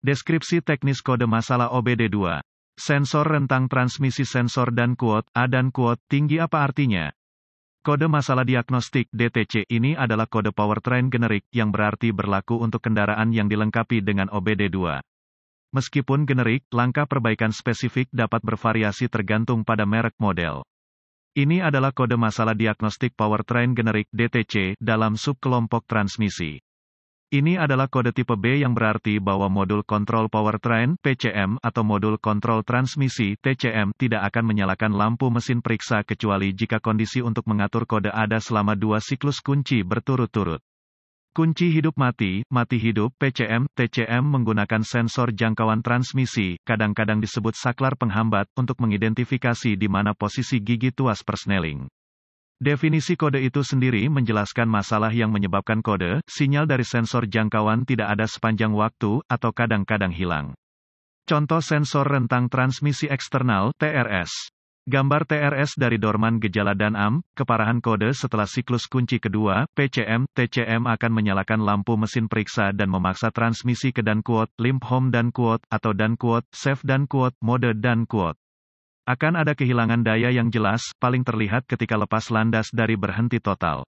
Deskripsi teknis kode masalah OBD2. Sensor rentang transmisi sensor dan kuot, A dan kuot, tinggi apa artinya? Kode masalah diagnostik DTC ini adalah kode powertrain generik yang berarti berlaku untuk kendaraan yang dilengkapi dengan OBD2. Meskipun generik, langkah perbaikan spesifik dapat bervariasi tergantung pada merek model. Ini adalah kode masalah diagnostik powertrain generik DTC dalam subkelompok transmisi. Ini adalah kode tipe B yang berarti bahwa modul kontrol powertrain (PCM) atau modul kontrol transmisi (TCM) tidak akan menyalakan lampu mesin periksa kecuali jika kondisi untuk mengatur kode ada selama 2 siklus kunci berturut-turut. Kunci hidup-mati, mati-hidup (PCM, TCM) menggunakan sensor jangkauan transmisi, kadang-kadang disebut saklar penghambat, untuk mengidentifikasi di mana posisi gigi tuas persneling. Definisi kode itu sendiri menjelaskan masalah yang menyebabkan kode, sinyal dari sensor jangkauan tidak ada sepanjang waktu, atau kadang-kadang hilang. Contoh sensor rentang transmisi eksternal, TRS. Gambar TRS dari dorman gejala dan keparahan kode setelah siklus kunci kedua, PCM, TCM akan menyalakan lampu mesin periksa dan memaksa transmisi ke dan kuot, limp home dan kuot, atau dan kuot, safe dan kuot, mode dan kuot. Akan ada kehilangan daya yang jelas, paling terlihat ketika lepas landas dari berhenti total.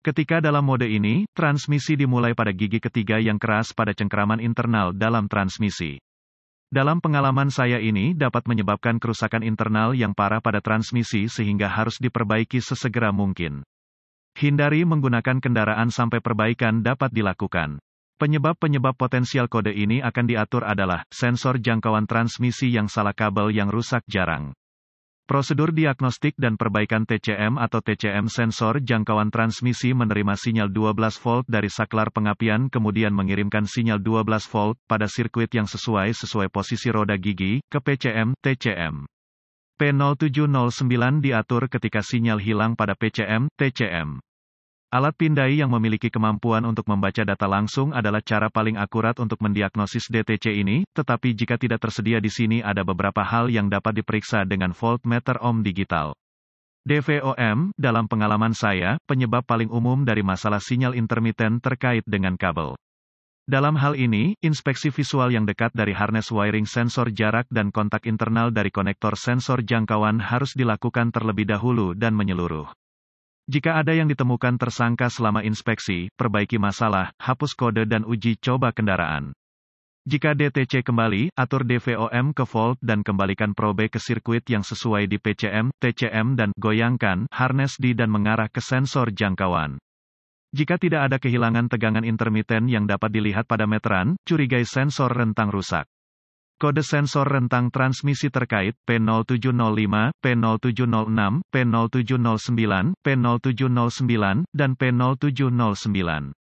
Ketika dalam mode ini, transmisi dimulai pada gigi ketiga yang keras pada cengkeraman internal dalam transmisi. Dalam pengalaman saya ini dapat menyebabkan kerusakan internal yang parah pada transmisi sehingga harus diperbaiki sesegera mungkin. Hindari menggunakan kendaraan sampai perbaikan dapat dilakukan. Penyebab-penyebab potensial kode ini akan diatur adalah, sensor jangkauan transmisi yang salah kabel yang rusak jarang. Prosedur diagnostik dan perbaikan TCM atau TCM sensor jangkauan transmisi menerima sinyal 12 volt dari saklar pengapian kemudian mengirimkan sinyal 12 volt pada sirkuit yang sesuai posisi roda gigi, ke PCM, TCM. P0709 diatur ketika sinyal hilang pada PCM, TCM. Alat pindai yang memiliki kemampuan untuk membaca data langsung adalah cara paling akurat untuk mendiagnosis DTC ini, tetapi jika tidak tersedia di sini ada beberapa hal yang dapat diperiksa dengan voltmeter ohm digital. DVOM, dalam pengalaman saya, penyebab paling umum dari masalah sinyal intermiten terkait dengan kabel. Dalam hal ini, inspeksi visual yang dekat dari harness wiring sensor jarak dan kontak internal dari konektor sensor jangkauan harus dilakukan terlebih dahulu dan menyeluruh. Jika ada yang ditemukan tersangka selama inspeksi, perbaiki masalah, hapus kode dan uji coba kendaraan. Jika DTC kembali, atur DVOM ke volt dan kembalikan probe ke sirkuit yang sesuai di PCM, TCM dan goyangkan harness di dan mengarah ke sensor jangkauan. Jika tidak ada kehilangan tegangan intermiten yang dapat dilihat pada meteran, curigai sensor rentang rusak. Kode sensor rentang transmisi terkait, P0705, P0706, P0709, P0709, dan P0709.